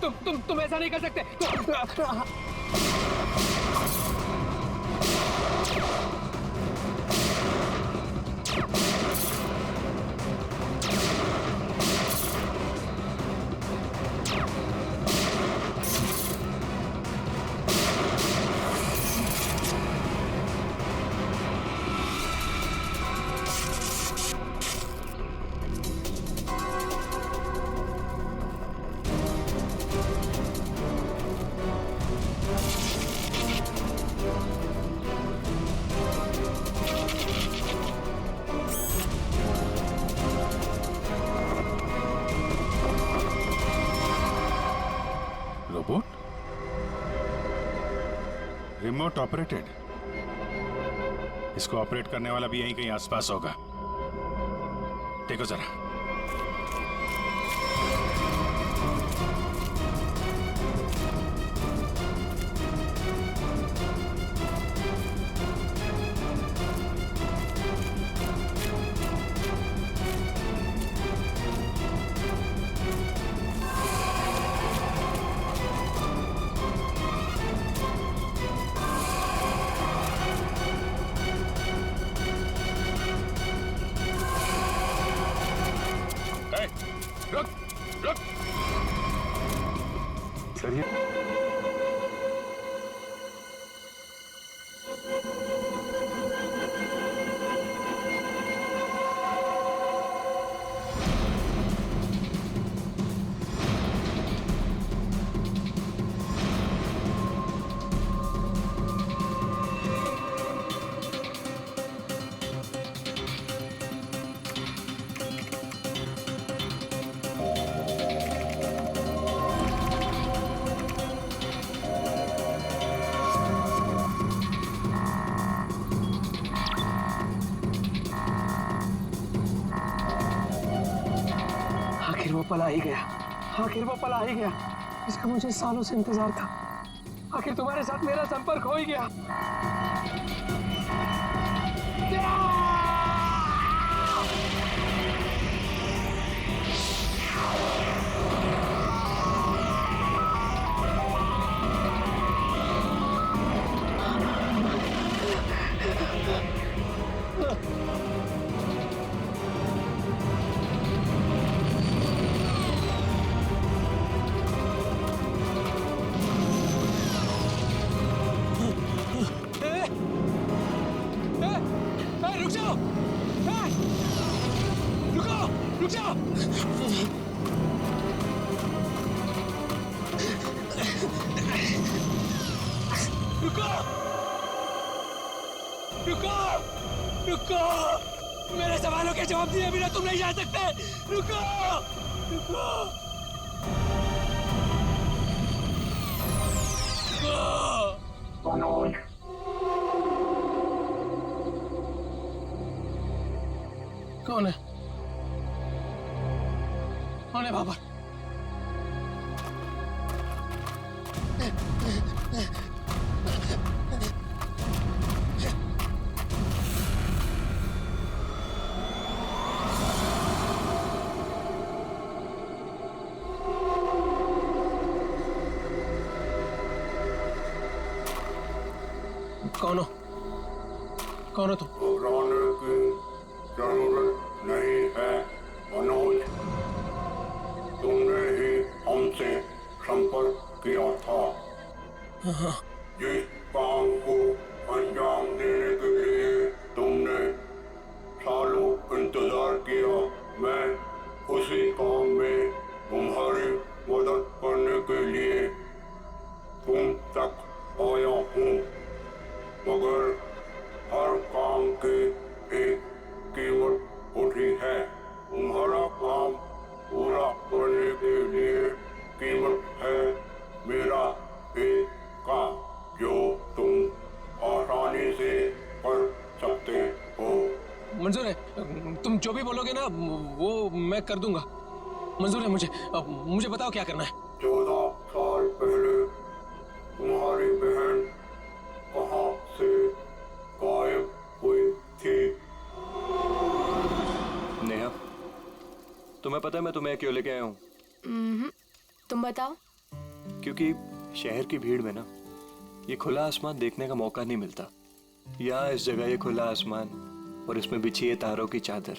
तुम ऐसा नहीं कर सकते। रोबोट रिमोट ऑपरेटेड, इसको ऑपरेट करने वाला भी यहीं कहीं आसपास होगा। देखो जरा। रुक रुक। सर ये आखिर वो पल आ ही गया, आखिर वो पल आ ही गया, इसका मुझे सालों से इंतजार था। आखिर तुम्हारे साथ मेरा संपर्क हो ही गया। रुक जाओ, रुको, रुक जाओ। रुको, रुको, रुको, मेरे सवालों के जवाब दिए बिना तुम नहीं जा सकते। रुको, रुको, रुको। कौन है? कौन है बाबर? कौन हो? कौन हो तुम? जरूरत नहीं है मनोज, तुमने ही हमसे संपर्क किया था। जिस काम को अंजाम देने के लिए तुमने सालों इंतजार किया, मैं उसी काम में तुम्हारी मदद करने के लिए तुम तक आया हूँ, मगर हर काम के एक कीमत होती है। तुम्हारा काम पूरा करने के लिए कीमत है मेरा एक काम, जो तुम आसानी से कर सकते हो। मंजूर है, तुम जो भी बोलोगे ना वो मैं कर दूंगा। मंजूर है मुझे। मुझे बताओ क्या करना है। 14 साल पहले तुम्हारी बहन कहाँ से गायब हुई थी? नेहा, तुम्हें पता है मैं तुम्हें क्यों लेके आया हूँ? तुम बताओ। क्योंकि शहर की भीड़ में ना ये खुला आसमान देखने का मौका नहीं मिलता। यहाँ इस जगह ये खुला आसमान और इसमें बिछी है तारों की चादर,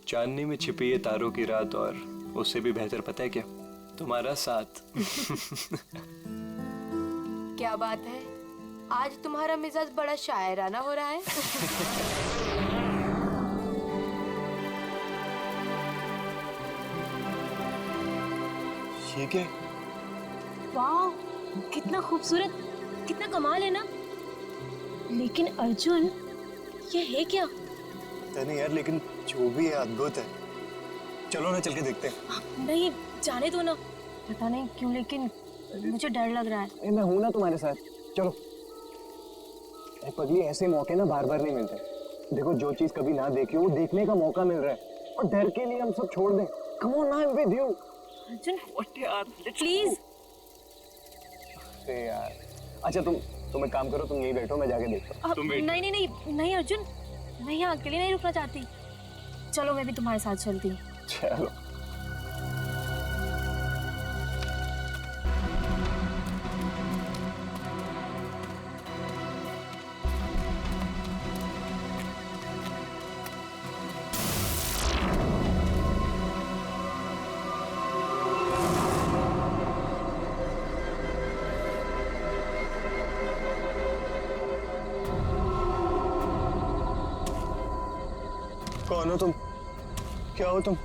चांदनी में छिपी है तारों की रात, और उससे भी बेहतर पता है क्या, तुम्हारा साथ। क्या बात है, आज तुम्हारा मिजाज बड़ा शायराना हो रहा है। ये क्या? वाह, कितना खूबसूरत, कितना कमाल है ना। लेकिन अर्जुन, ये है क्या? नहीं यार, लेकिन जो भी है अद्भुत है। चलो ना, चल के देखते हैं। नहीं, जाने दो ना। पता नहीं क्यों, लेकिन मुझे डर लग रहा है। मैं हूं ना तुम्हारे साथ, चलो। अरे पगली, ऐसे मौके ना बार बार नहीं मिलते। देखो, जो चीज कभी ना देखी हो वो देखने का मौका मिल रहा है, और डर के लिए हम सब छोड़ दें। Come on, I am with you. Arjun, यार प्लीज। अरे यार, अच्छा तुम एक काम करो, तुम यहीं बैठो, मैं जाके देखता हूँ। नहीं नहीं नहीं नहीं अर्जुन, मैं यहाँ अकेले नहीं रुकना चाहती। चलो, मैं भी तुम्हारे साथ चलती हूँ। चलो। कौन हो तुम? क्या हो तुम?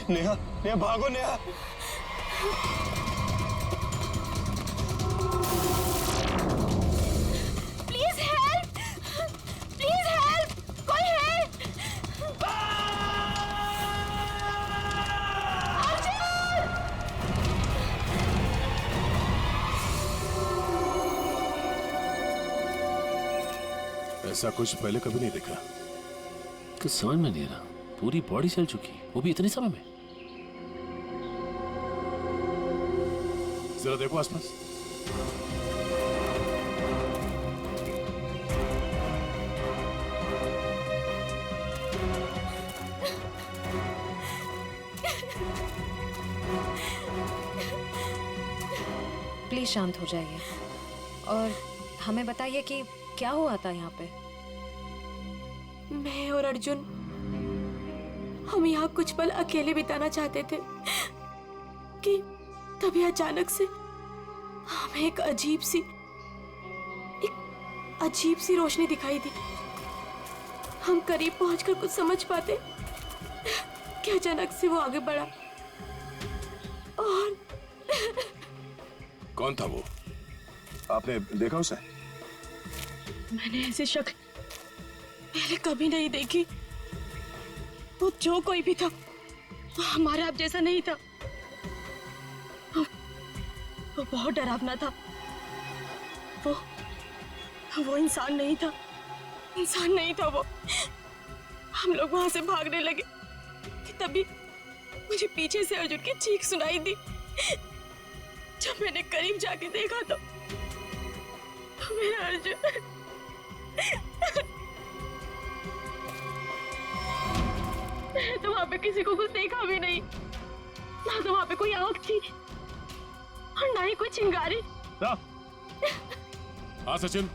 नेहा, नेहा भागो Neha. Please help, please help, कोई है? ऐसा कुछ पहले कभी नहीं देखा। कुछ समझ में नहीं आ रहा, पूरी बॉडी चल चुकी, वो भी इतने समय में। जरा देखो आसपास। प्लीज शांत हो जाइए और हमें बताइए कि क्या हुआ था यहाँ पे। मैं और अर्जुन, हम यहाँ कुछ पल अकेले बिताना चाहते थे कि तभी अचानक से हमें एक अजीब सी रोशनी दिखाई दी। हम करीब पहुंचकर कुछ समझ पाते कि अचानक से वो आगे बढ़ा और कौन था वो? आपने देखा उसे? मैंने ऐसी शक्ल पहले कभी नहीं देखी। वो जो कोई भी था, वो हमारे आप जैसा नहीं था। वो बहुत डरावना था। वो इंसान नहीं था, इंसान नहीं था वो। हम लोग वहां से भागने लगे कि तभी मुझे पीछे से अर्जुन की चीख सुनाई दी। जब मैंने करीब जाके देखा तो मेरा अर्जुन मैंने तो वहां पे किसी को कुछ देखा भी नहीं, ना तो वहां पे कोई आंख थी और ना ही कोई चिंगारी। हाँ सचिन,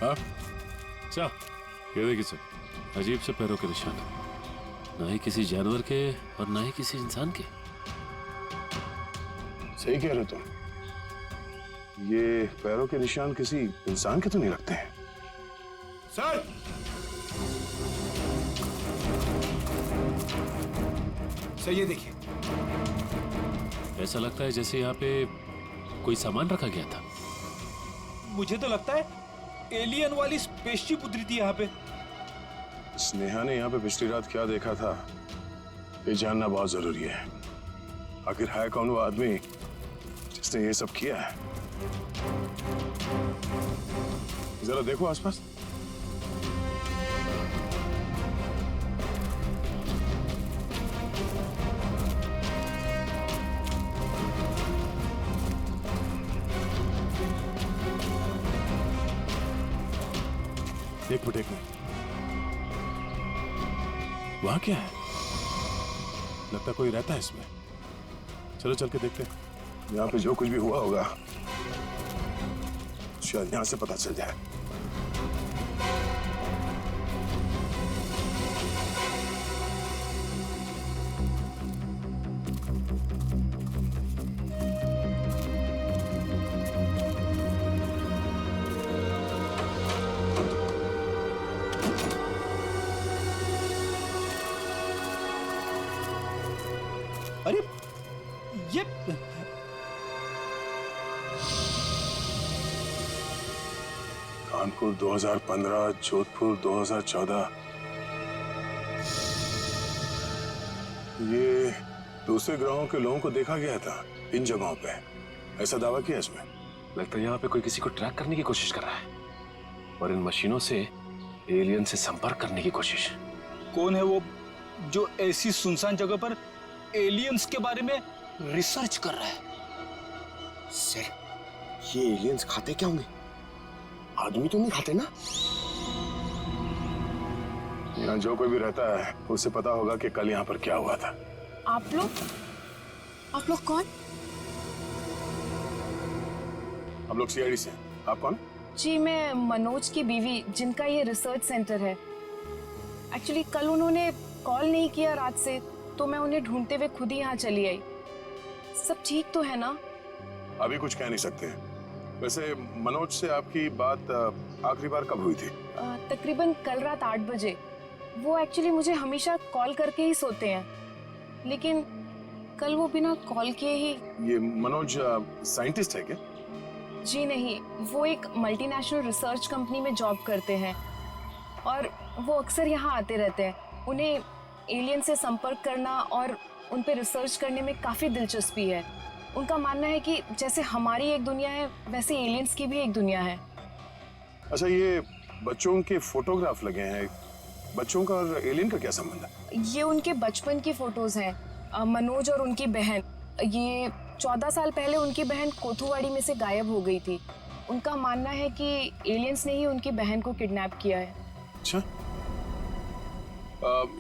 हाँ अच्छा, ये देखिए सर, अजीब से पैरों के निशान, ना ही किसी जानवर के और ना ही किसी इंसान के। सही कह रहे हो तुम, ये पैरों के निशान किसी इंसान के तो नहीं लगते हैं। सर, सर ये देखिए, ऐसा लगता है जैसे यहाँ पे कोई सामान रखा गया था। मुझे तो लगता है एलियन वाली स्पेसशिप उतरी थी यहाँ पे। स्नेहा ने यहाँ पे पिछली रात क्या देखा था, ये जानना बहुत जरूरी है। आखिर है कौन वो आदमी जिसने ये सब किया है? जरा देखो आसपास। एक मिनट, वहां क्या है? लगता कोई रहता है इसमें। चलो चल के देखते हैं। यहाँ पे जो कुछ भी हुआ होगा शायद यहाँ से पता चल जाए। अरे ये कानपुर 2015, जोधपुर 2014। ये दूसरे ग्रहों के लोगों को देखा गया था इन जगहों पे, ऐसा दावा किया इसमें। लगता है यहाँ पे कोई किसी को ट्रैक करने की कोशिश कर रहा है और इन मशीनों से एलियन से संपर्क करने की कोशिश। कौन है वो जो ऐसी सुनसान जगह पर एलियंस के बारे में रिसर्च कर रहा है? सर, ये एलियंस खाते क्या होंगे? आदमी तो नहीं खाते ना? यहाँ जो कोई भी रहता है उसे पता होगा कि कल यहाँ पर क्या हुआ था। आप लोग कौन? हम लोग सीआईडी से। आप कौन? जी मैं मनोज की बीवी, जिनका ये रिसर्च सेंटर है। एक्चुअली कल उन्होंने कॉल नहीं किया रात से, तो मैं उन्हें ढूंढते हुए खुद ही यहाँ चली आई। सब ठीक तो है ना? अभी कुछ कह नहीं सकते। वैसे मनोज से आपकी बात आखिरी बार कब हुई थी? तकरीबन कल रात 8 बजे। वो एक्चुअली मुझे हमेशा कॉल करके ही सोते हैं, लेकिन कल वो बिना कॉल किए ही। ये मनोज साइंटिस्ट है क्या? जी नहीं, वो एक मल्टीनेशनल रिसर्च कंपनी में जॉब करते हैं और वो अक्सर यहाँ आते रहते हैं। उन्हें एलियन से संपर्क करना और उन पे रिसर्च करने में काफ़ी दिलचस्पी है। उनका मानना है कि जैसे हमारी एक दुनिया है, वैसे एलियंस की भी एक दुनिया है। अच्छा, ये बच्चों के फोटोग्राफ लगे हैं, बच्चों का और एलियन का क्या संबंध है? ये उनके बचपन की फोटोज हैं, मनोज और उनकी बहन। ये 14 साल पहले उनकी बहन कोथुवाड़ी में से गायब हो गई थी। उनका मानना है कि एलियंस ने ही उनकी बहन को किडनैप किया है। अच्छा,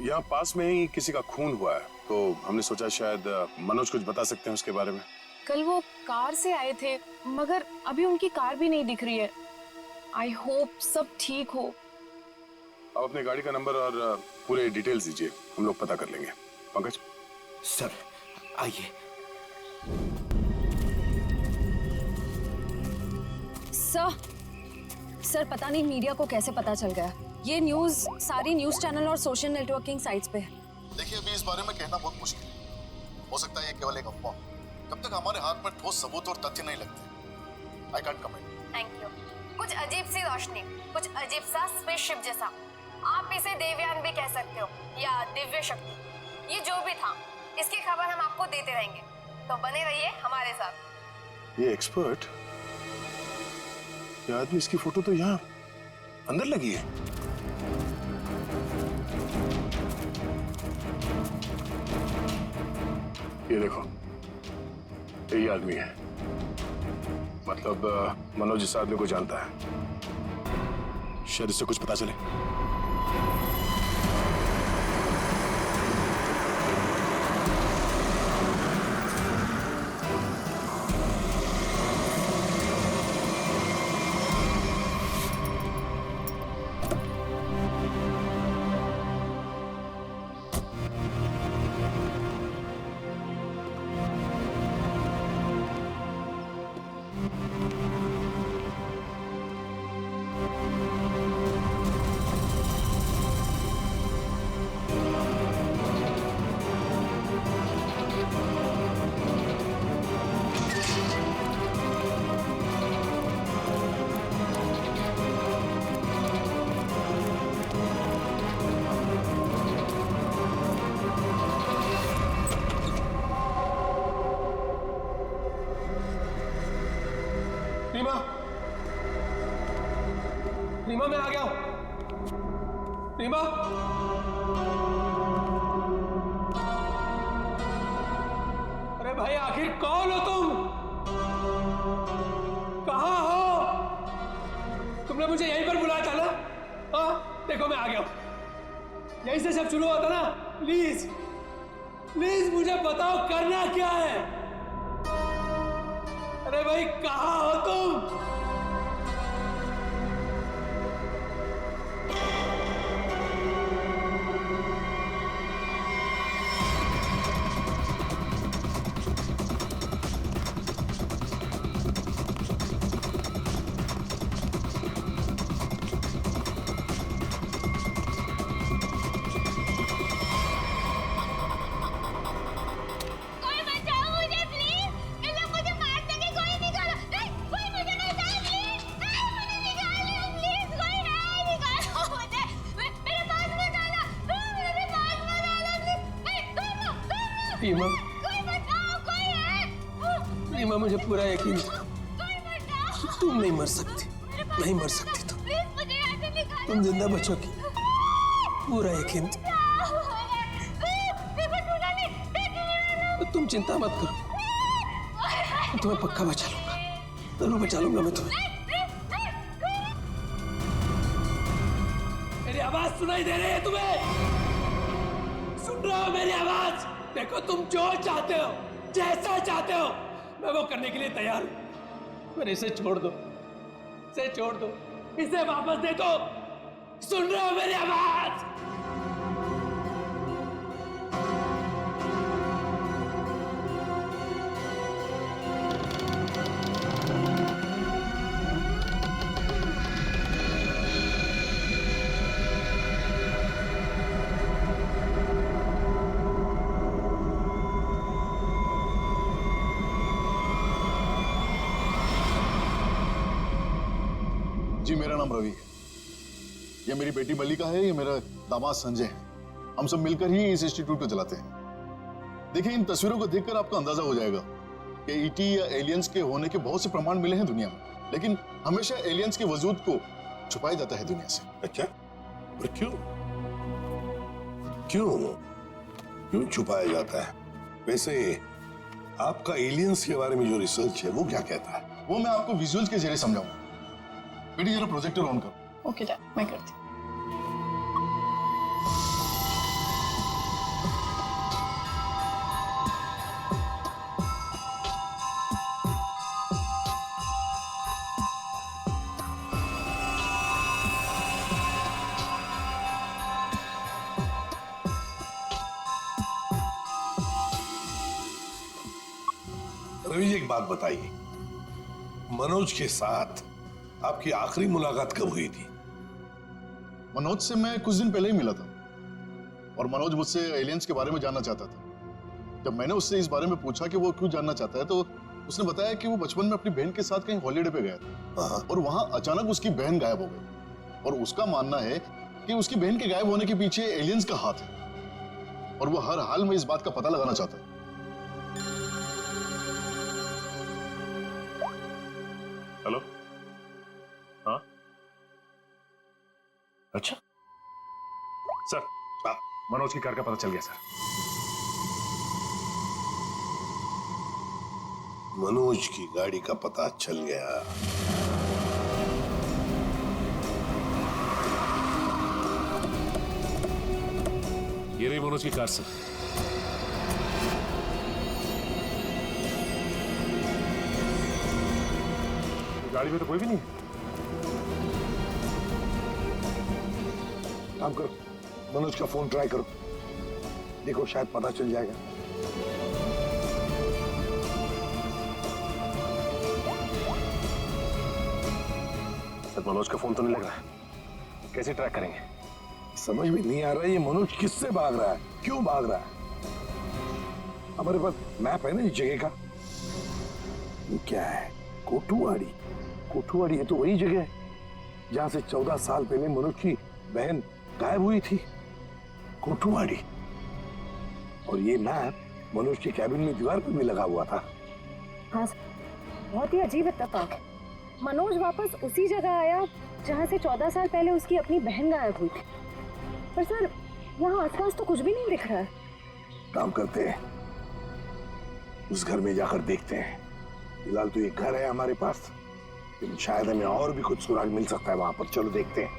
यहाँ पास में ही किसी का खून हुआ है, तो हमने सोचा शायद मनोज कुछ बता सकते हैं उसके बारे में। कल वो कार से आए थे, मगर अभी उनकी कार भी नहीं दिख रही है। आई होप सब ठीक हो। आप अपनी गाड़ी का नंबर और पूरे डिटेल्स दीजिए, हम लोग पता कर लेंगे। पंकज सर आइए। सर पता नहीं मीडिया को कैसे पता चल गया। ये न्यूज़ सारी न्यूज़ चैनल और सोशल नेटवर्किंग साइट्स पे है। देखिए, अभी इस बारे में कहना बहुत मुश्किल है। हो सकता है ये केवल एक अफवाह। जब तक हमारे हाथ में ठोस सबूत और तथ्य नहीं लगते, I can't comment. Thank you. कुछ अजीब सी रोशनी, कुछ अजीब सा स्पेसशिप जैसा, आप इसे देवयान भी कह सकते हो या दिव्य शक्ति। ये जो भी था, इसकी खबर हम आपको देते रहेंगे, तो बने रहिए हमारे साथ। ये एक्सपर्ट, ये आदमी, इसकी फोटो तो यहाँ अंदर लगी है। ये देखो, यही आदमी है। मतलब मनोज इस आदमी को जानता है। शायद इससे कुछ पता चले। रीमा, मैं आ गया हूं। रीमा, अरे भाई आखिर कौन हो तुम? कहां हो? तुमने मुझे यहीं पर बुलाया था ना? हाँ, देखो मैं आ गया हूं। यहीं से सब शुरू हुआ था ना? प्लीज प्लीज मुझे बताओ करना क्या है। अरे भाई कहाँ हो तुम? रीमा, मुझे पूरा यकीन था तुम नहीं मर सकती, नहीं मर सकती तुम जिंदा बचोगी, पूरा यकीन था। तुम चिंता मत करो, मैं तुम्हें पक्का बचा लूंगा, जरूर बचा लूंगा मैं तुम्हें। मेरी आवाज सुनाई दे रही है तुम्हें? सुन रहे हो मेरी आवाज? देखो तुम जो चाहते हो, जैसा चाहते हो, मैं वो करने के लिए तैयार हूं, पर इसे छोड़ दो, इसे छोड़ दो, इसे वापस दे दो। सुन रहे हो मेरी आवाज? जी मेरा नाम रवि है, ये मेरी बेटी मल्लिका है, ये मेरा दामाद संजय है। हम सब मिलकर ही इस इंस्टीट्यूट को चलाते हैं। देखिए इन तस्वीरों को देखकर आपको अंदाजा हो जाएगा कि ईटी या एलियंस के होने के बहुत से प्रमाण मिले हैं दुनिया में, लेकिन हमेशा एलियंस के वजूद को छुपाया जाता है दुनिया से। अच्छा, और क्यों क्यों क्यों छुपाया जाता है? वैसे आपका एलियंस के बारे में जो रिसर्च है वो क्या कहता है? वो मैं आपको विजुअल्स के जरिए समझाऊंगा। बेटी जरा प्रोजेक्टर ऑन करो। ओके डैड, मैं करती हूँ। रवि जी एक बात बताइए, मनोज के साथ आपकी आखिरी मुलाकात कब हुई थी? मनोज से मैं कुछ दिन पहले ही मिला था और मनोज मुझसे एलियंस के बारे में जानना चाहता था। जब मैंने उससे इस बारे में पूछा कि वो क्यों जानना चाहता है तो उसने बताया कि वो बचपन में अपनी बहन के साथ कहीं हॉलीडे पे गया था और वहां अचानक उसकी बहन गायब हो गई और उसका मानना है कि उसकी बहन के गायब होने के पीछे एलियंस का हाथ है और वो हर हाल में इस बात का पता लगाना चाहता है। हेलो, हाँ, अच्छा सर, मनोज की कार का पता चल गया सर। मनोज की गाड़ी का पता चल गया। ये रही मनोज की कार सर। गाड़ी में तो कोई भी नहीं है। काम करो, मनोज का फोन ट्राई करो, देखो शायद पता चल जाएगा। सर मनोज का फोन तो नहीं लग रहा है, कैसे ट्रैक करेंगे? समझ में नहीं आ रहा है ये मनोज किससे भाग रहा है, क्यों भाग रहा है? हमारे पास मैप है ना इस जगह का। ये क्या है? कोठुवाड़ी। कोठुवाड़ी है तो वही जगह है जहां से 14 साल पहले मनोज की बहन गायब हुई थी। कोठुवाड़ी। और ये मैप मनोज के कैबिन में दीवार पर भी लगा हुआ था। हाँ, बहुत ही अजीब इत्तेफाक। मनोज वापस उसी जगह आया जहाँ से 14 साल पहले उसकी अपनी बहन गायब हुई थी। पर सर, यहाँ आसपास तो कुछ भी नहीं दिख रहा है। काम करते हैं, उस घर में जाकर देखते हैं। फिलहाल तो ये घर है हमारे पास, लेकिन शायद हमें और भी कुछ सुराग मिल सकता है वहां पर। चलो देखते हैं,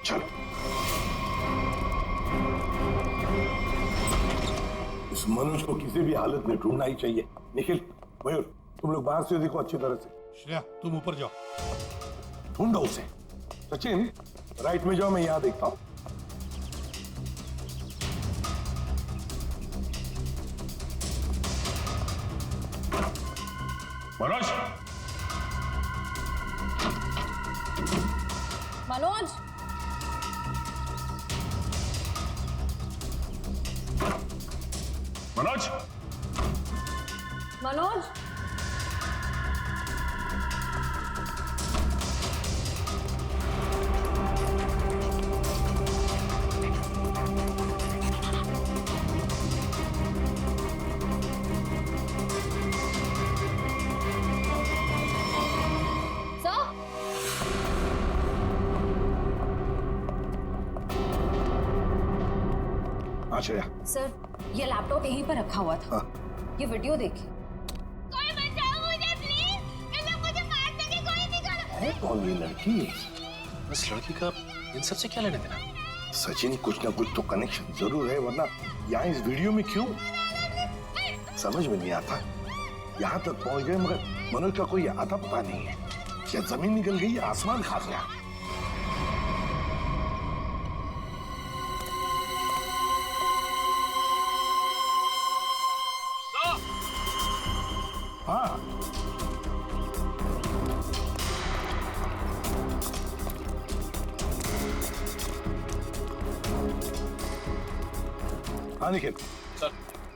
चलो। इस उस मनुष्य को किसी भी हालत में ढूंढना ही चाहिए। निखिल, मयूर, तुम लोग बाहर से देखो अच्छी तरह से। श्रेया तुम ऊपर जाओ, ढूंढो उसे। सचिन राइट में जाओ, मैं यहाँ देखता हूँ। मनोज, मनोज, मनोज, मनोज, श्रेया, सर ये लैपटॉप यहीं पर रखा हुआ था। ये वीडियो देखिए। कोई बचाओ मुझे प्लीज, इन लोग मुझे मार देंगे, कोई निकालो। है कौन ये लड़की? इस लड़की का इन सब से क्या लेना देना? सचिन, कुछ ना कुछ तो कनेक्शन जरूर है, वरना यहाँ इस वीडियो में क्यों? समझ में नहीं आता। यहाँ तक पहुंच गए मगर मनोज का कोई आता पता नहीं है। या जमीन निकल गई या आसमान खा गया। हाँ, हाँ निखिल। सर,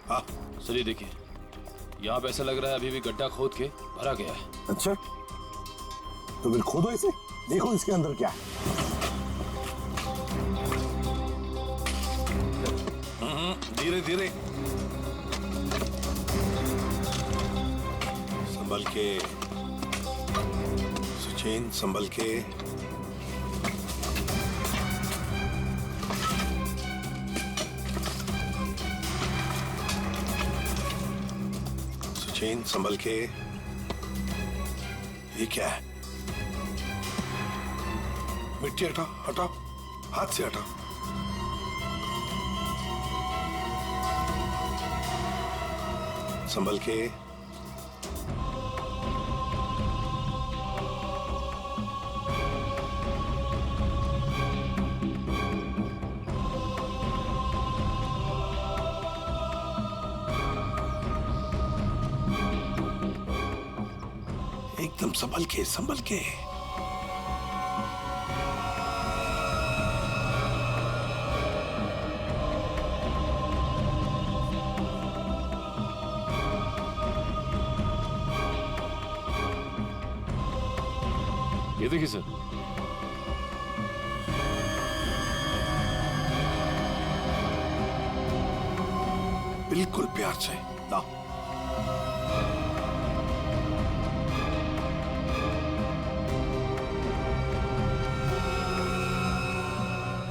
हाँ सर ये देखिए, यहाँ पे ऐसा लग रहा है अभी भी गड्ढा खोद के भरा गया है। अच्छा, तो फिर खोदो इसे, देखो इसके अंदर क्या है। धीरे धीरे, संभल के सचिन, संभल के। सचिन, संभल के। ये क्या है? मिट्टी हटाओ, हटाओ, हाथ से हटाओ। संभल के। एकदम संभल के, संभल के। ये देखिए सर, बिल्कुल प्यार से लाओ।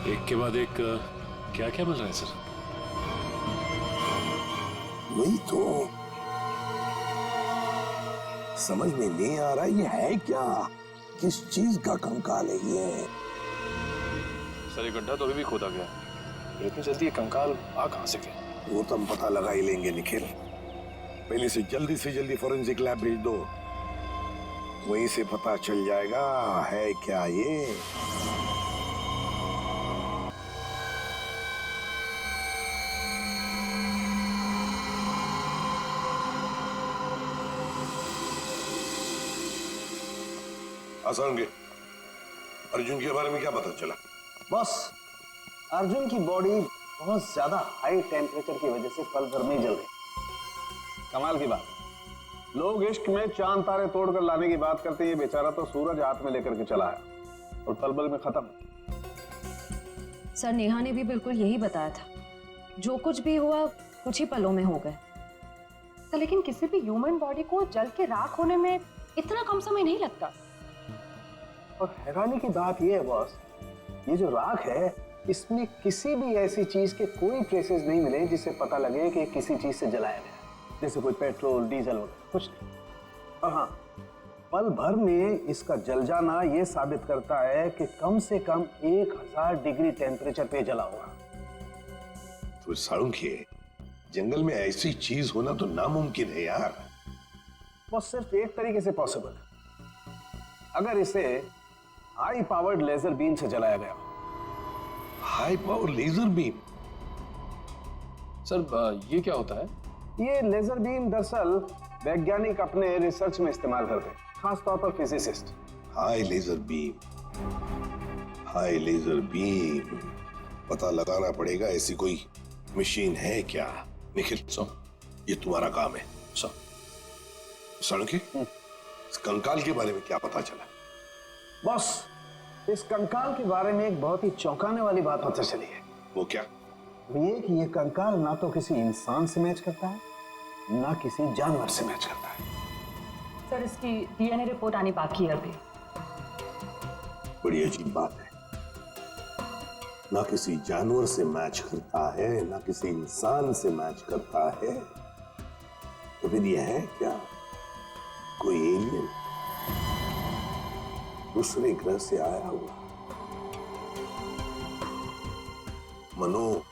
एक के बाद एक क्या क्या मिल रहा है सर? वही तो समझ में नहीं आ रहा, ये है क्या? किस चीज का कंकाल है ये? सर ये गड्ढा तो अभी भी खोदा गया है, इतनी जल्दी ये कंकाल आ कहां से गया? वो तो हम पता लगा ही लेंगे निखिल। पहले से जल्दी फॉरेंसिक लैब भेज दो, वहीं से पता चल जाएगा है क्या ये। आसान के अर्जुन के बारे में क्या पता चला? बस अर्जुन की बॉडी बहुत ज्यादा हाई टेम्परेचर की वजह से पल भर में जल गई। कमाल की बात, लोग इश्क में चांद तारे तोड़कर लाने की बात करते हैं, ये बेचारा तो सूरज हाथ में लेकर के चला है और पल भर में खत्म। सर नेहा ने भी बिल्कुल यही बताया था, जो कुछ भी हुआ कुछ ही पलों में हो गए। तो लेकिन किसी भी ह्यूमन बॉडी को जल के राख होने में इतना कम समय नहीं लगता। और हैरानी की बात यह है बॉस, ये जो राख है इसमें किसी भी ऐसी चीज के कोई ट्रेसेस नहीं मिले जिससे पता लगे कि किसी चीज से जलाया गया, जैसे कोई पेट्रोल डीजल वगैरह कुछ नहीं। और हाँ, पल भर में इसका जल जाना यह साबित करता है कि कम से कम 1000 डिग्री टेम्परेचर पे जला होगा। तो साळुंखे, जंगल में ऐसी चीज होना तो नामुमकिन है यार। बस सिर्फ एक तरीके से पॉसिबल है, अगर इसे हाई पावर्ड लेजर बीम से जलाया गया। High power laser beam? Sir ये क्या होता है? ये लेजर बीम दरअसल वैज्ञानिक अपने रिसर्च में इस्तेमाल करते हैं, खासतौर पर physicist. High laser beam, high laser beam, पता लगाना पड़ेगा ऐसी कोई मशीन है क्या। निखिल ये तुम्हारा काम है। सड़के इस कंकाल के बारे में क्या पता चला? बॉस, इस कंकाल के बारे में एक बहुत ही चौंकाने वाली बात पता चली है। वो क्या? ये कि ये कंकाल ना तो किसी इंसान से मैच करता है, ना किसी जानवर से मैच करता है। सर इसकी डीएनए रिपोर्ट आनी बाकी है अभी। बड़ी अजीब बात है, ना किसी जानवर से मैच करता है, ना किसी इंसान से मैच करता है। तो फिर यह है क्या, कोई एलियन दूसरे ग्रह से आया हुआ? मनोज,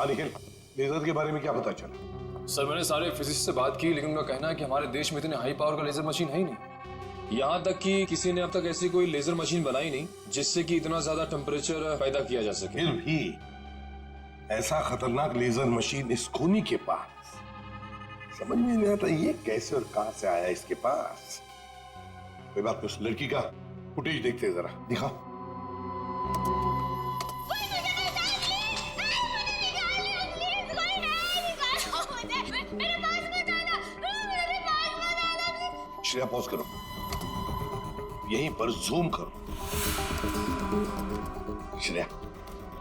निखिल लेजर के बारे में क्या पता चला? सर मैंने सारे फिजिसिस्ट से बात की, लेकिन उनका कहना है कि हमारे देश में इतने हाई पावर का लेजर मशीन है ही नहीं। यहाँ तक कि किसी ने अब तक ऐसी कोई लेजर मशीन बनाई नहीं जिससे कि इतना ज्यादा टेम्परेचर पैदा किया जा सके। फिर भी ऐसा खतरनाक लेजर मशीन इस खूनी के पास, समझ में नहीं आता ये कैसे और कहां से आया इसके पास। कोई बात नहीं, उस लड़की का फुटेज देखते हैं जरा, दिखाओ। श्रेया पॉज करो, यहीं पर जूम करो। श्रेया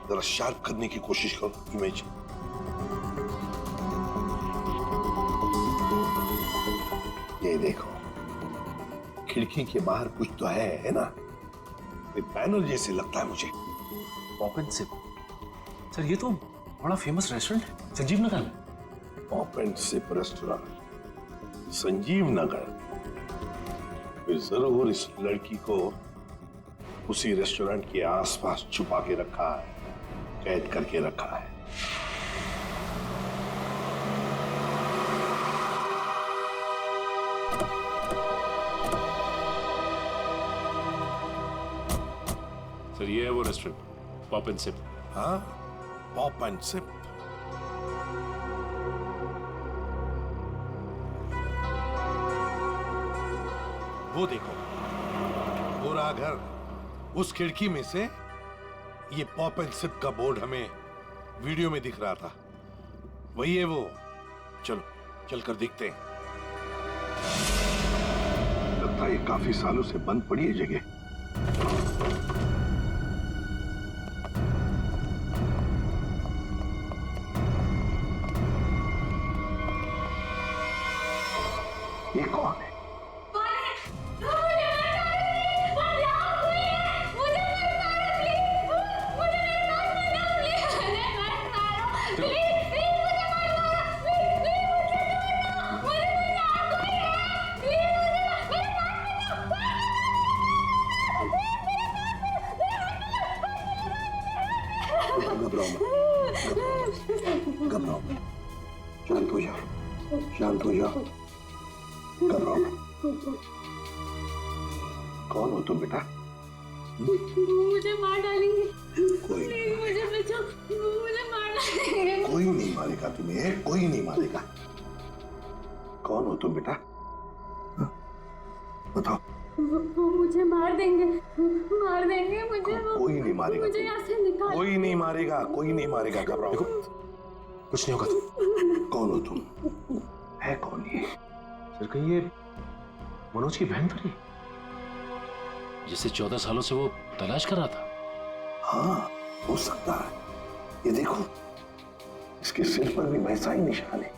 जरा शार्प करने की कोशिश करो इमेज। ये देखो, खिड़की के बाहर कुछ तो है ना? ये पैनल जैसे लगता है मुझे। Pop and SIP. सर ये तो बड़ा फेमस रेस्टोरेंट है संजीव नगर में। Pop and Sip restaurant Sanjeev Nagar. फिर जरूर इस लड़की को उसी रेस्टोरेंट के आसपास छुपा के रखा है, कैद करके रखा है। सर ये है वो रेस्टोरेंट, पॉप एंड सिप। हाँ, पॉप एंड सिप। वो देखो, पूरा घर, उस खिड़की में से ये पॉप एंड सिप का बोर्ड हमें वीडियो में दिख रहा था। वही है वो। चलो चलकर देखते हैं। लगता है ये काफी सालों से बंद पड़ी है जगह। ये कौन है? घबराओ, शांत हो जाओ, शांत हो जाओ, घबराओ। कौन हो तुम बेटा? मुझे मार डालेंगे। कोई मुझे बचाओ, मुझे मार डालेंगे। कोई नहीं मारेगा तुम्हें, कोई नहीं मारेगा। कौन हो तुम बेटा? बताओ। वो मुझे मार देंगे, मार देंगे मुझे। कोई नहीं मारेगा, मुझे यहाँ से निकाल। कोई नहीं मारेगा, कोई नहीं मारेगा। घबराओ, कुछ नहीं होगा। कौन हो तुम? है कौन ये? सर कहीं ये मनोज की बहन तो नहीं, जिसे 14 सालों से वो तलाश कर रहा था? हाँ, हो सकता है। ये देखो, इसके सिर पर भी वैसा ही निशान है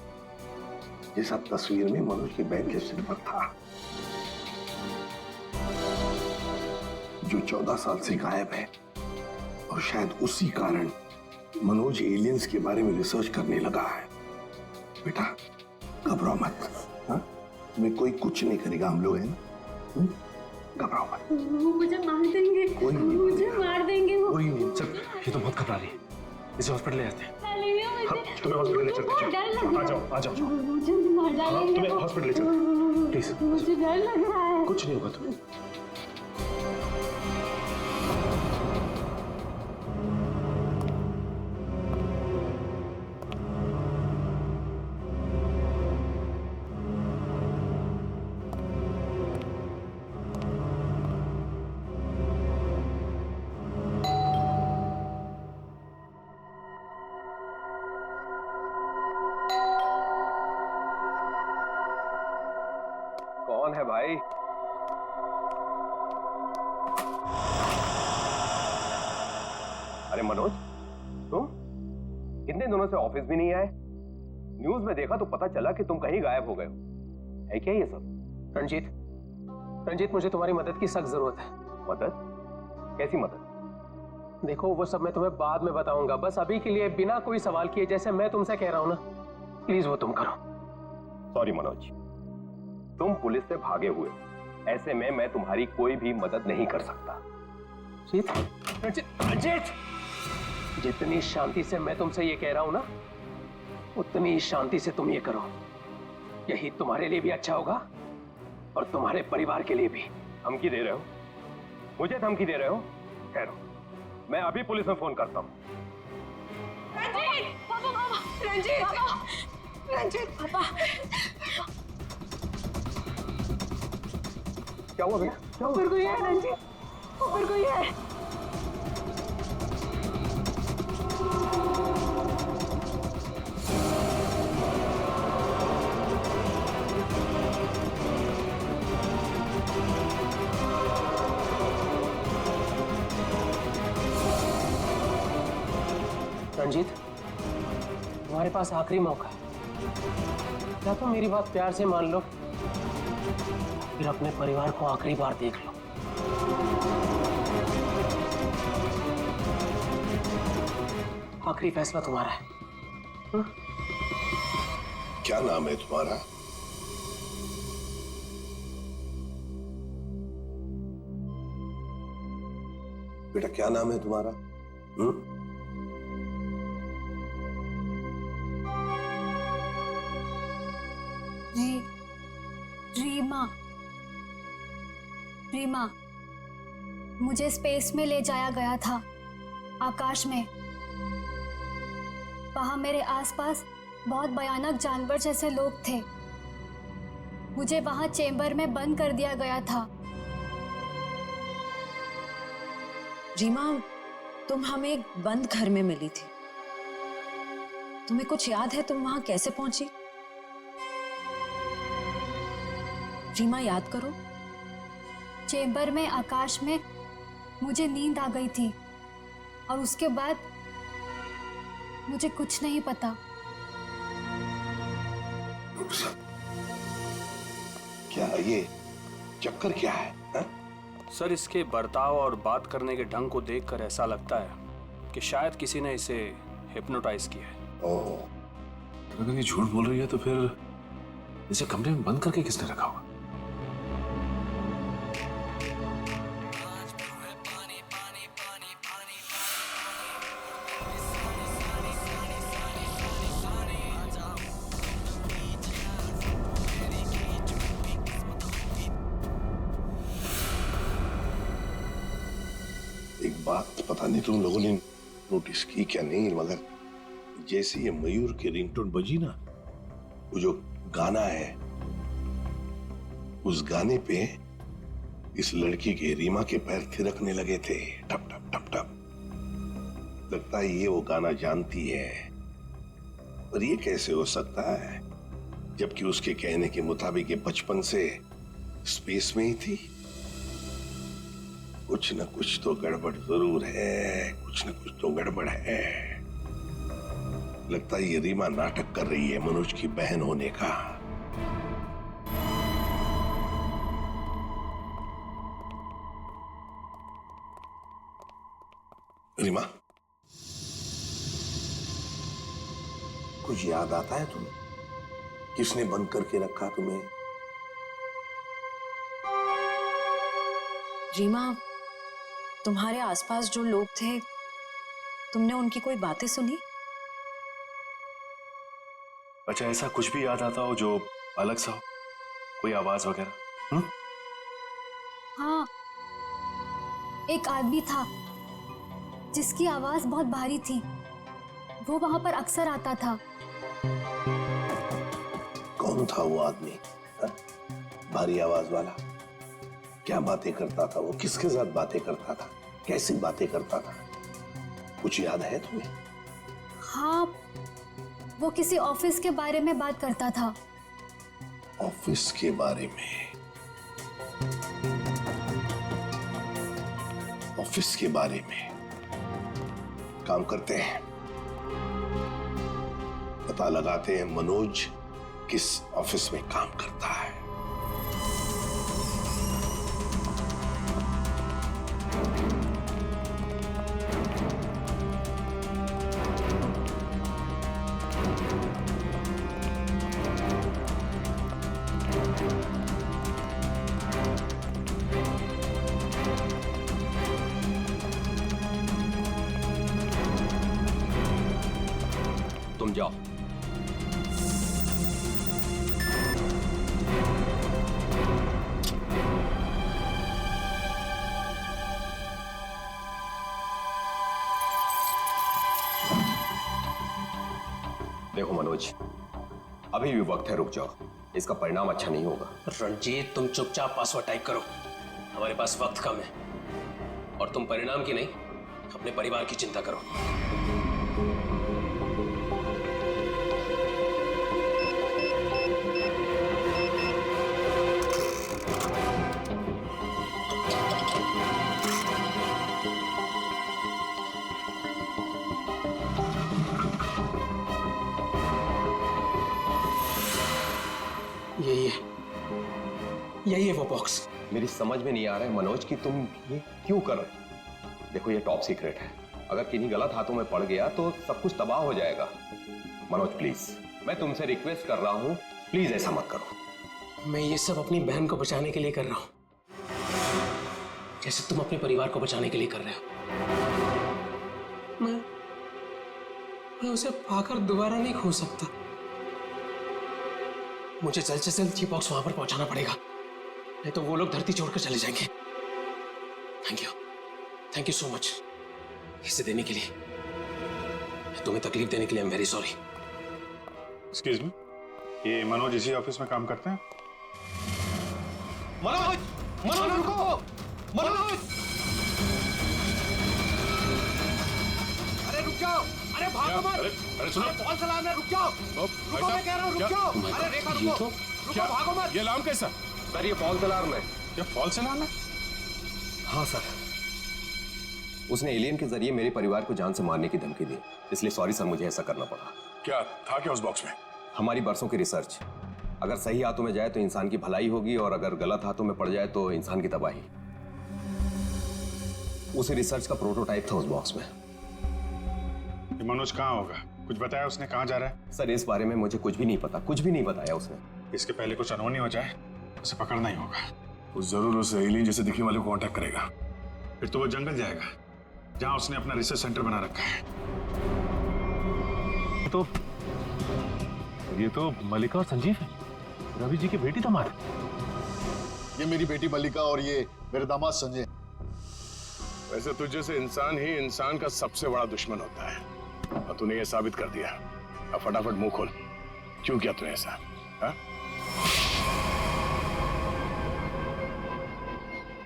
जैसा तस्वीर में मनोज की बहन के सिर पर था, जो 14 साल से गायब है। और शायद उसी कारण मनोज एलियंस के बारे में रिसर्च करने लगा है। बेटा घबराओ मत, हाँ? तुम्हें कोई कुछ नहीं करेगा, हम लोग हैं ना। घबराओ मत। वो मुझे मार देंगे, कोई नहीं, मुझे मार देंगे वो। कोई नहीं। सर ये तो बहुत घबरा रही है, इसे हॉस्पिटल ले जाते हैं। मुझे तुम्हें हॉस्पिटल ले चलते हैं। डर लग आ जाओ आ जाओ। मुझे मार डालेंगे। तुम्हें हॉस्पिटल ले चलते हैं प्लीज। मुझे डर लग रहा है। कुछ नहीं होगा तुम्हें। कौन है भाई? अरे मनोज, तुम कितने दिनों से ऑफिस भी नहीं आए? न्यूज में देखा तो पता चला कि तुम कहीं गायब हो गए हो। है क्या ये सब? रंजीत मुझे तुम्हारी मदद की सख्त जरूरत है। मदद? कैसी मदद? देखो वो सब मैं तुम्हें बाद में बताऊंगा, बस अभी के लिए बिना कोई सवाल किए जैसे मैं तुमसे कह रहा हूं ना, प्लीज वो तुम करो। सॉरी मनोज, तुम पुलिस से भागे हुए हो, ऐसे में मैं तुम्हारी कोई भी मदद नहीं कर सकता। रंजीत, जितनी शांति से मैं तुमसे ये कह रहा हूं ना, उतनी शांति से तुम ये करो। यही तुम्हारे लिए भी अच्छा होगा और तुम्हारे परिवार के लिए भी। धमकी दे रहे हो? मुझे धमकी दे रहे हो? ठहरो, मैं अभी पुलिस में फोन करता हूँ। रंजीत! पापा! रंजीत! रंजीत! पापा! क्या हुआ भैया? क्या हुआ? ऊपर कोई है रंजीत, ऊपर कोई है। रंजीत, तुम्हारे पास आखिरी मौका है। क्या तुम मेरी बात प्यार से मान लो, फिर अपने परिवार को आखिरी बार देख लो। आखिरी फैसला तुम्हारा है। हा? क्या नाम है तुम्हारा? बेटा क्या नाम है तुम्हारा? रीमा। रीमा, मुझे स्पेस में ले जाया गया था, आकाश में। वहां मेरे आसपास बहुत भयानक जानवर जैसे लोग थे। मुझे वहां चेंबर में बंद कर दिया गया था। रीमा, तुम हमें एक बंद घर में मिली थी। तुम्हें कुछ याद है तुम वहां कैसे पहुंची? रीमा, याद करो। चेंबर में आकाश में मुझे नींद आ गई थी और उसके बाद मुझे कुछ नहीं पता। क्या ये चक्कर क्या है? हा? सर, इसके बर्ताव और बात करने के ढंग को देखकर ऐसा लगता है कि शायद किसी ने इसे हिप्नोटाइज किया है। तो अगर ये झूठ बोल रही है तो फिर इसे कमरे में बंद करके किसने रखा होगा? एक बात पता नहीं तुम लोगों ने नोटिस की क्या नहीं, मगर जैसे ये मयूर की रिंगटोन बजी ना, वो जो गाना है, उस गाने पे इस लड़की के रीमा के पैर थिरकने लगे थे, टप टप टप टप। लगता है ये वो गाना जानती है, पर ये कैसे हो सकता है जबकि उसके कहने के मुताबिक ये बचपन से स्पेस में ही थी। कुछ न कुछ तो गड़बड़ जरूर है, कुछ न कुछ तो गड़बड़ है। लगता है ये रीमा नाटक कर रही है मनोज की बहन होने का। रीमा, कुछ याद आता है तुम्हें? किसने बंद करके रखा तुम्हें? रीमा, तुम्हारे आसपास जो लोग थे तुमने उनकी कोई बातें सुनी? अच्छा, ऐसा कुछ भी याद आता हो जो अलग सा हो, कोई आवाज वगैरह? हाँ, एक आदमी था जिसकी आवाज बहुत भारी थी। वो वहां पर अक्सर आता था। कौन था वो आदमी? भारी आवाज वाला? क्या बातें करता था वो? किसके साथ बातें करता था? कैसी बातें करता था? कुछ याद है तुम्हें? हाँ, वो किसी ऑफिस के बारे में बात करता था। ऑफिस के बारे में? ऑफिस के बारे में? काम करते हैं, पता लगाते हैं मनोज किस ऑफिस में काम करता है। तुम जाओ। देखो मनोज, अभी भी वक्त है, रुक जाओ। इसका परिणाम अच्छा नहीं होगा। रंजीत, तुम चुपचाप पासवर्ड टाइप करो। हमारे पास वक्त कम है और तुम परिणाम की नहीं, अपने परिवार की चिंता करो। यही है वो बॉक्स। मेरी समझ में नहीं आ रहा है मनोज कि तुम ये क्यों कर रहे हो। देखो, ये टॉप सीक्रेट है। अगर किन्हीं गलत हाथों में पड़ गया तो सब कुछ तबाह हो जाएगा। मनोज प्लीज, मैं तुमसे रिक्वेस्ट कर रहा हूं, प्लीज ऐसा मत करो। मैं ये सब अपनी बहन को बचाने के लिए कर रहा हूं, जैसे तुम अपने परिवार को बचाने के लिए कर रहे हो। मैं उसे पाकर दोबारा नहीं खो सकता। मुझे जल्द से जल्द ये बॉक्स वहां पर पहुंचाना पड़ेगा, नहीं तो वो लोग धरती छोड़कर चले जाएंगे। थैंक यू सो मच इसे देने के लिए। तुम्हें तकलीफ देने के लिए I am very sorry. Excuse me, ये मनोज इसी ऑफिस में काम करते हैं? मनोज, मनोज रुको, मनोज! अरे रुक जाओ, अरे भागो मत! अरे सुनो, फॉल्स अलार्म है, रुक जाओ! रुको, मैं कह रहा हूँ, रुक जाओ! अरे रेखा रुको, रुको, भागो मत! ये अलार्म कैसा? सर, ये फॉल्स अलार्म है। ये फॉल्स अलार्म है? हाँ सर, उसने एलियन के जरिए मेरे परिवार को जान से मारने की धमकी दी, इसलिए सॉरी सर, मुझे ऐसा करना पड़ा। क्या था क्या उस बॉक्स में? हमारी बरसों की रिसर्च। अगर सही हाथों में जाए तो इंसान की भलाई होगी और अगर गलत हाथों में पड़ जाए तो इंसान की तबाही। उसी रिसर्च का प्रोटोटाइप था उस बॉक्स में। ये मनोज कहाँ होगा? कुछ बताया उसने? कहाँ जा रहा है? सर, इस बारे में मुझे कुछ भी नहीं पता, कुछ भी नहीं बताया उसने। इसके पहले कुछ अनहोनी हो जाए, उसे पकड़ना ही होगा। वो जरूर उस एलियन जैसे दिखने वाले को कांटेक्ट करेगा। फिर तो वो जंगल जाएगा जहां उसने अपना रिसर्च सेंटर बना रखा है। ये तो मल्लिका और संजीव है, रवि जी की बेटी दामाद। ये मेरी बेटी मल्लिका और ये मेरे दामाद संजय। वैसे तुझे से इंसान ही इंसान का सबसे बड़ा दुश्मन होता है और तूने ये साबित कर दिया। अब फटाफट मुंह खोल, क्यों किया तूने ऐसा? हाँ?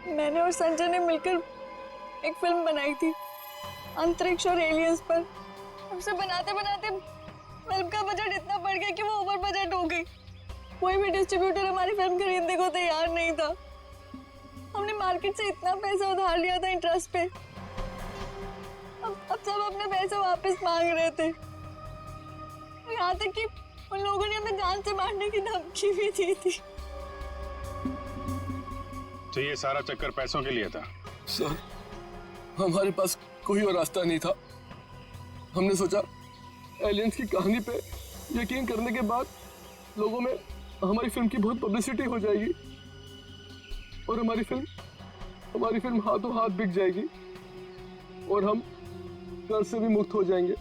मैंने और संजय ने मिलकर एक फिल्म बनाई थी अंतरिक्ष और एलियंस पर। उसे बनाते बनाते फिल्म का बजट इतना बढ़ गया कि वो ओवर बजट हो गई। कोई भी डिस्ट्रीब्यूटर हमारी फिल्म खरीदने को तैयार नहीं था। हमने मार्केट से इतना पैसा उधार लिया था इंटरेस्ट पे। अब सब अपने पैसे वापस मांग रहे थे। यहाँ तक कि उन लोगों ने हमें जान से मारने की धमकी भी दी थी। तो ये सारा चक्कर पैसों के लिए था? सर, हमारे पास कोई और रास्ता नहीं था। हमने सोचा एलियंस की कहानी पे यकीन करने के बाद लोगों में हमारी फिल्म की बहुत पब्लिसिटी हो जाएगी और हमारी फिल्म हाथों हाथ बिक जाएगी और हम कर से भी मुक्त हो जाएंगे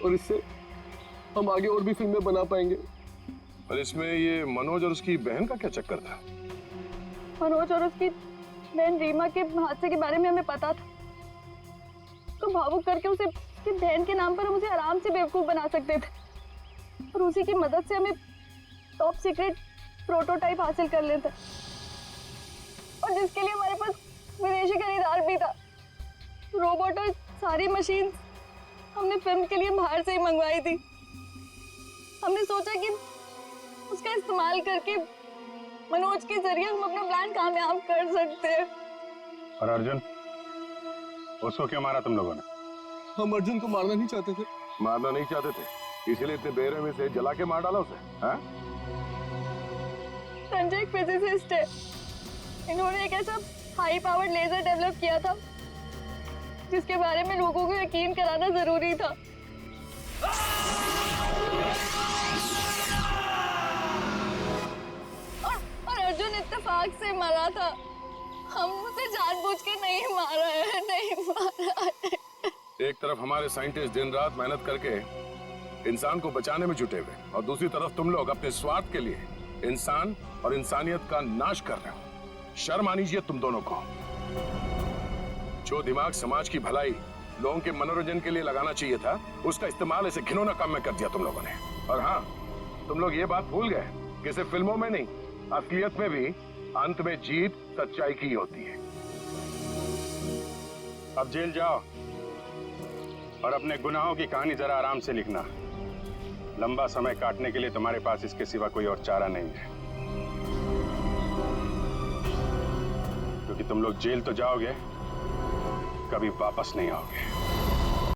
और इससे हम आगे और भी फिल्में बना पाएंगे। पर इसमें ये मनोज और उसकी बहन का क्या चक्कर था? मनोज और उसकी बहन रीमा के हादसे के बारे में हमें पता था। तो भावुक करके उसे उसकी बहन के नाम पर हम उसे आराम से बेवकूफ बना सकते थे और उसी की मदद से हमें टॉप सीक्रेट प्रोटोटाइप हासिल कर लेते और जिसके लिए हमारे पास विदेशी खरीदार भी था। रोबोट और सारी मशीन हमने फिल्म के लिए बाहर से ही मंगवाई थी। हमने सोचा कि उसका इस्तेमाल करके मनोज के जरिए हम अपना प्लान कामयाब कर सकते हैं। और अर्जुन, उसको क्यों मारा तुम लोगों ने? हम अर्जुन को मारना नहीं चाहते थे। मारना नहीं चाहते थे, इसीलिए इतने बेरहमी से जला के मार डाला उसे, हाँ? संजय एक फिजिसिस्ट है। इन्होंने एक ऐसा हाई पावर्ड लेजर डेवलप किया था जिसके बारे में लोगों को यकीन कराना जरूरी था। और अर्जुन इत्तेफाक से मरा था। हम उसे जानबूझ के नहीं मारा है, नहीं मारा है। एक तरफ हमारे साइंटिस्ट दिन रात मेहनत करके इंसान को बचाने में जुटे हुए और दूसरी तरफ तुम लोग अपने स्वार्थ के लिए इंसान और इंसानियत का नाश कर रहे हो। शर्म आनी चाहिए तुम दोनों को। जो दिमाग समाज की भलाई, लोगों के मनोरंजन के लिए लगाना चाहिए था, उसका इस्तेमाल ऐसे घिनौना काम में कर दिया तुम लोगों ने। और हाँ, तुम लोग ये बात भूल गए कि सिर्फ फिल्मों में नहीं, असलियत में भी अंत में जीत सच्चाई की होती है। अब जेल जाओ और अपने गुनाहों की कहानी जरा आराम से लिखना। लंबा समय काटने के लिए तुम्हारे पास इसके सिवा कोई और चारा नहीं है, क्योंकि तुम लोग जेल तो जाओगे, कभी वापस नहीं आओगे।